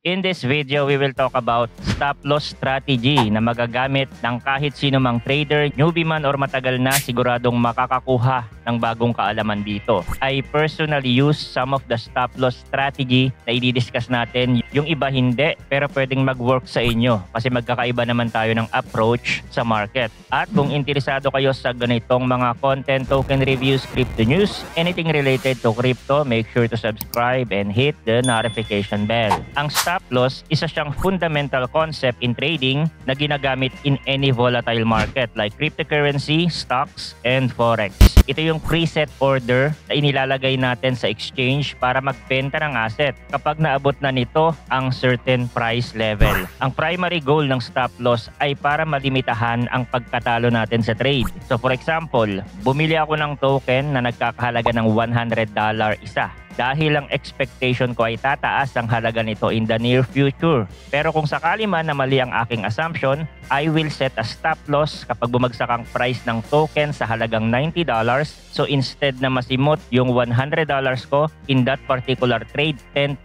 In this video, we will talk about stop loss strategy na magagamit ng kahit sino mang trader, newbie man or matagal na, siguradong makakakuha ng bagong kaalaman dito. I personally use some of the stop loss strategy na i-discuss natin. Yung iba hindi, pero pwedeng mag-work sa inyo kasi magkakaiba naman tayo ng approach sa market. At kung interesado kayo sa ganitong mga content, token reviews, crypto news, anything related to crypto, make sure to subscribe and hit the notification bell. Ang stop loss, isa siyang fundamental concept in trading na ginagamit in any volatile market like cryptocurrency, stocks, and forex. Ito yung preset order na inilalagay natin sa exchange para magbenta ng asset kapag naabot na nito ang certain price level. Ang primary goal ng stop loss ay para malimitahan ang pagkatalo natin sa trade. So for example, bumili ako ng token na nagkakahalaga ng $100 isa. Dahil ang expectation ko ay tataas ang halaga nito in the near future. Pero kung sakali man na mali ang aking assumption, I will set a stop loss kapag bumagsak ang price ng token sa halagang $90. So instead na masimot yung $100 ko, in that particular trade, 10%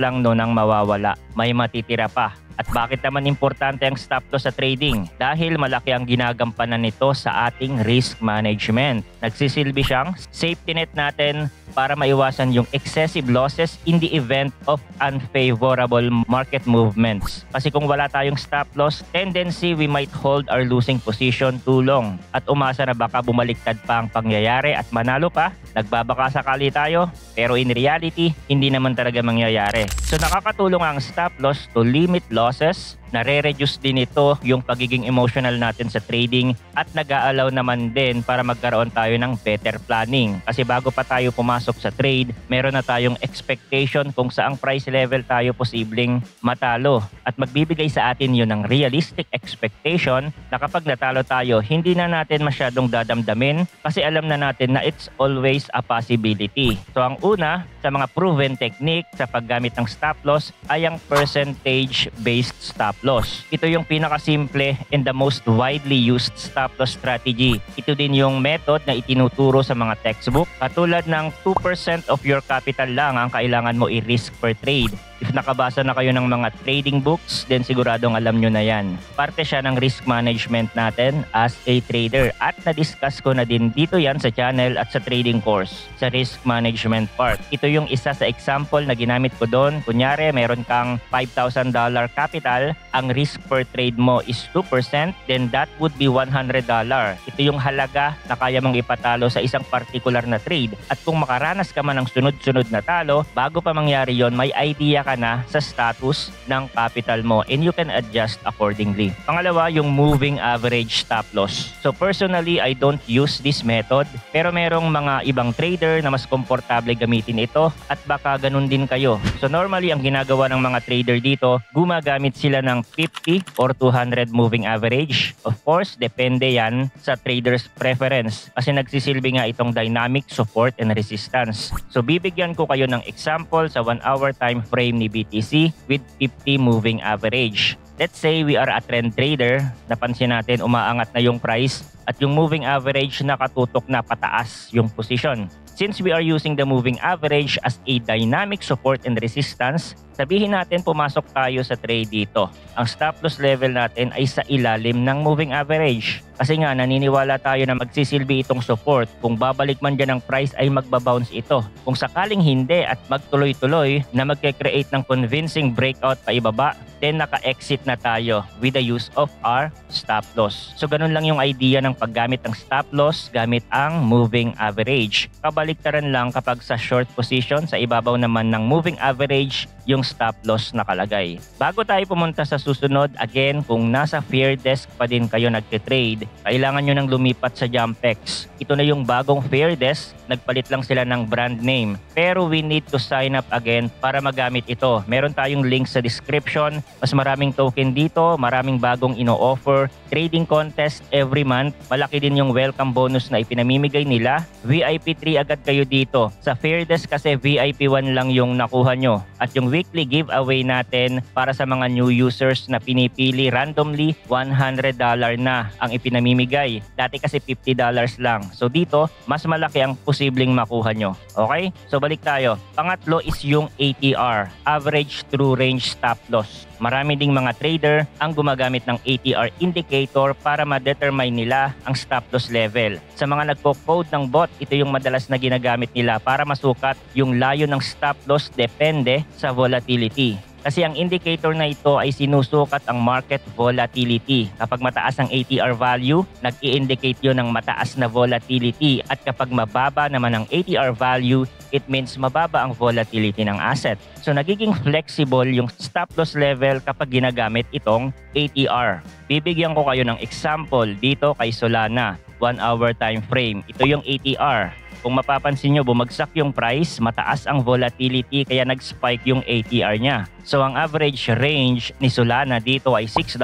lang nun ang mawawala. May matitira pa. At bakit naman importante ang stop loss sa trading? Dahil malaki ang ginagampanan nito sa ating risk management. Nagsisilbi siyang safety net natin para maiwasan yung excessive losses in the event of unfavorable market movements. Kasi kung wala tayong stop loss, tendency we might hold our losing position too long at umasa na baka bumaliktad pa ang pangyayari at manalo pa. Nagbabaka sakali tayo, pero in reality, hindi naman talaga mangyayari. So nakakatulong ang stop loss to limit losses. Nare-reduce din ito yung pagiging emotional natin sa trading at nag-aalaw naman din para magkaroon tayo ng better planning. Kasi bago pa tayo pumasok sa trade, meron na tayong expectation kung saang price level tayo posibleng matalo. At magbibigay sa atin yun ng realistic expectation na kapag natalo tayo, hindi na natin masyadong dadamdamin kasi alam na natin na it's always a possibility. So ang una sa mga proven technique sa paggamit ng stop loss ay ang percentage-based stop loss. Ito yung pinakasimple and the most widely used stop loss strategy. Ito din yung method na itinuturo sa mga textbook. Katulad ng 2% of your capital lang ang kailangan mo i-risk per trade. If nakabasa na kayo ng mga trading books, then siguradong alam nyo na yan. Parte siya ng risk management natin as a trader at na-discuss ko na din dito yan sa channel at sa trading course, sa risk management part. Ito yung isa sa example na ginamit ko doon. Kunyari, meron kang $5,000 capital, ang risk per trade mo is 2%, then that would be $100. Ito yung halaga na kaya mong ipatalo sa isang particular na trade. At kung makaranas ka man ng sunod-sunod na talo, bago pa mangyari yon, may idea ka na sa status ng capital mo and you can adjust accordingly. Pangalawa, yung moving average stop loss. So personally, I don't use this method, pero merong mga ibang trader na mas komportable gamitin ito at baka ganun din kayo. So normally, ang ginagawa ng mga trader dito, gumagamit sila ng 50 or 200 moving average. Of course, depende yan sa trader's preference kasi nagsisilbi nga itong dynamic support and resistance. So bibigyan ko kayo ng example sa 1 hour time frame ni BTC with 50 moving average. Let's say we are a trend trader, napansin natin umaangat na yung price at yung moving average nakatutok na pataas yung position. Since we are using the moving average as a dynamic support and resistance, sabihin natin pumasok tayo sa trade dito. Ang stop loss level natin ay sa ilalim ng moving average. Kasi nga naniniwala tayo na magsisilbi itong support. Kung babalik man dyan ang price ay magbabounce ito. Kung sakaling hindi at magtuloy-tuloy na magke-create ng convincing breakout pa ibaba, then naka-exit na tayo with the use of our stop loss. So ganun lang yung idea ng paggamit ng stop loss gamit ang moving average. Kabaliktaran lang kapag sa short position, sa ibabaw naman ng moving average, yung stop loss nakalagay. Bago tayo pumunta sa susunod, again, kung nasa fear desk pa din kayo nagtitrade, kailangan nyo nang lumipat sa Jumpex. Ito na yung bagong fear desk, nagpalit lang sila ng brand name. Pero we need to sign up again para magamit ito. Meron tayong link sa description. Mas maraming token dito, maraming bagong ino-offer. Trading contest every month. Malaki din yung welcome bonus na ipinamimigay nila. VIP 3 agad kayo dito. Sa fear desk kasi VIP 1 lang yung nakuha nyo. At yung weekly giveaway natin para sa mga new users na pinipili randomly, $100 na ang ipinamimigay. Dati kasi $50 lang. So dito, mas malaki ang posibleng makuha nyo. Okay? So balik tayo. Pangatlo is yung ATR, Average True Range Stop Loss. Marami ding mga trader ang gumagamit ng ATR indicator para ma-determine nila ang stop loss level. Sa mga nagpo-code ng bot, ito yung madalas na ginagamit nila para masukat yung layo ng stop loss depende sa volatility. Kasi ang indicator na ito ay sinusukat ang market volatility. Kapag mataas ang ATR value, nag-i-indicate yun ng mataas na volatility. At kapag mababa naman ang ATR value, it means mababa ang volatility ng asset. So nagiging flexible yung stop loss level kapag ginagamit itong ATR. Bibigyan ko kayo ng example dito kay Solana, 1 hour time frame. Ito yung ATR. Kung mapapansin nyo, bumagsak yung price, mataas ang volatility kaya nag-spike yung ATR niya. So ang average range ni Solana dito ay $6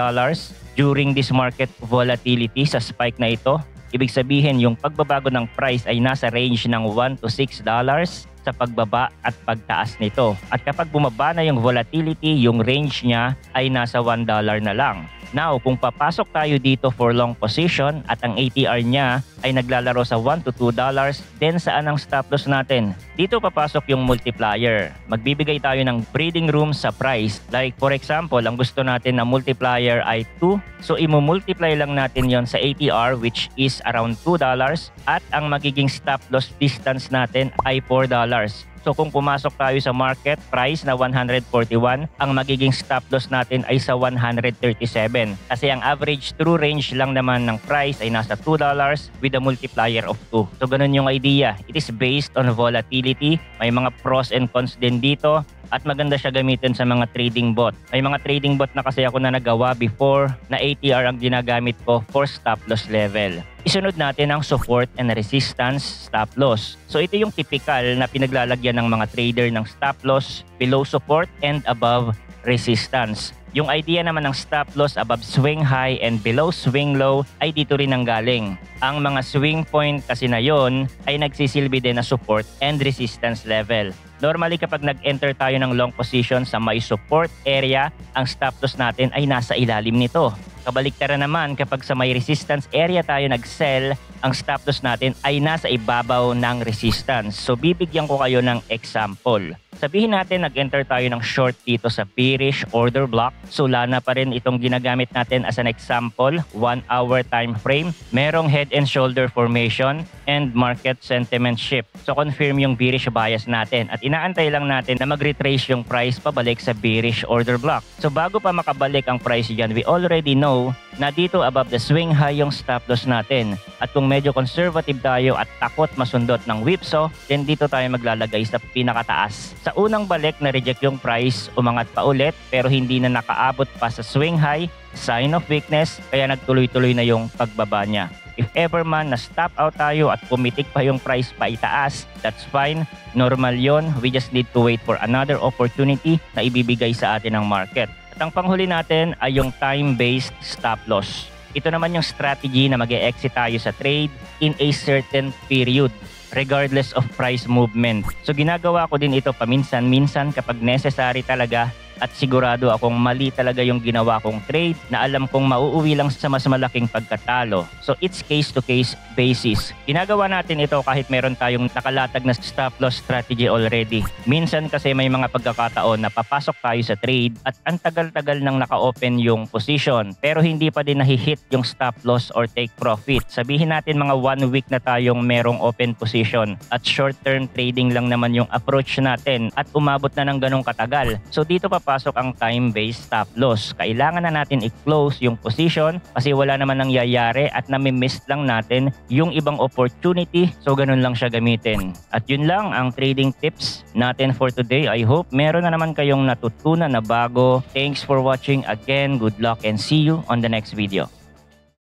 during this market volatility sa spike na ito. Ibig sabihin yung pagbabago ng price ay nasa range ng $1 to $6 sa pagbaba at pagtaas nito. At kapag bumaba na yung volatility, yung range niya ay nasa $1 na lang. Now, kung papasok tayo dito for long position at ang ATR niya ay naglalaro sa $1 to $2, then saan ang stop loss natin? Dito papasok yung multiplier. Magbibigay tayo ng breathing room sa price. Like for example, ang gusto natin na multiplier ay 2. So, imu-multiply lang natin yon sa ATR which is around $2 at ang magiging stop loss distance natin ay $4. So kung pumasok tayo sa market price na 141, ang magiging stop loss natin ay sa 137. Kasi ang average true range lang naman ng price ay nasa $2 with a multiplier of 2. So ganun yung idea. It is based on volatility. May mga pros and cons din dito. At maganda siya gamitin sa mga trading bot. May mga trading bot na kasi ako na nagawa before na ATR ang ginagamit ko for stop loss level. Isunod natin ang support and resistance stop loss. So ito yung typical na pinaglalagyan ng mga trader ng stop loss, below support and above resistance. Yung idea naman ng stop loss above swing high and below swing low ay dito rin ang galing. Ang mga swing point kasi na yon ay nagsisilbi din na support and resistance level. Normally kapag nag-enter tayo ng long position sa may support area, ang stop loss natin ay nasa ilalim nito. Kabaliktaran naman kapag sa may resistance area tayo nag-sell, ang stop loss natin ay nasa ibabaw ng resistance. So bibigyan ko kayo ng example. Sabihin natin nag-enter tayo ng short dito sa bearish order block. Solana pa rin itong ginagamit natin as an example. 1 hour time frame. Merong head and shoulder formation and market sentiment shift. So confirm yung bearish bias natin. At inaantay lang natin na mag-retrace yung price pabalik sa bearish order block. So bago pa makabalik ang price dyan, we already know na dito above the swing high yung stop loss natin. At kung medyo conservative tayo at takot masundot ng whipsaw, then dito tayo maglalagay sa pinakataas. Sa unang balik na reject yung price, umangat pa ulit pero hindi na nakaabot pa sa swing high, sign of weakness, kaya nagtuloy-tuloy na yung pagbaba niya. If ever man na stop out tayo at pumitik pa yung price pa itaas, that's fine. Normal yon. We just need to wait for another opportunity na ibibigay sa atin ng market. At ang panghuli natin ay yung time-based stop loss. Ito naman yung strategy na mag-e-exit tayo sa trade in a certain period regardless of price movement. So ginagawa ko din ito paminsan-minsan kapag necessary talaga at sigurado akong mali talaga yung ginawa kong trade na alam kong mauuwi lang sa mas malaking pagkatalo. So it's case-to-case basis. Ginagawa natin ito kahit meron tayong nakalatag na stop loss strategy already. Minsan kasi may mga pagkakataon na papasok tayo sa trade at ang tagal-tagal nang naka-open yung position pero hindi pa din nahihit yung stop loss or take profit. Sabihin natin mga 1 week na tayong merong open position at short-term trading lang naman yung approach natin at umabot na ng ganong katagal. So dito papasok ang time-based stop loss. Kailangan na natin i-close yung position kasi wala naman nangyayari at nami-miss lang natin yung ibang opportunity. So ganun lang siya gamitin. At yun lang ang trading tips natin for today. I hope meron na naman kayong natutunan na bago. Thanks for watching again. Good luck and see you on the next video.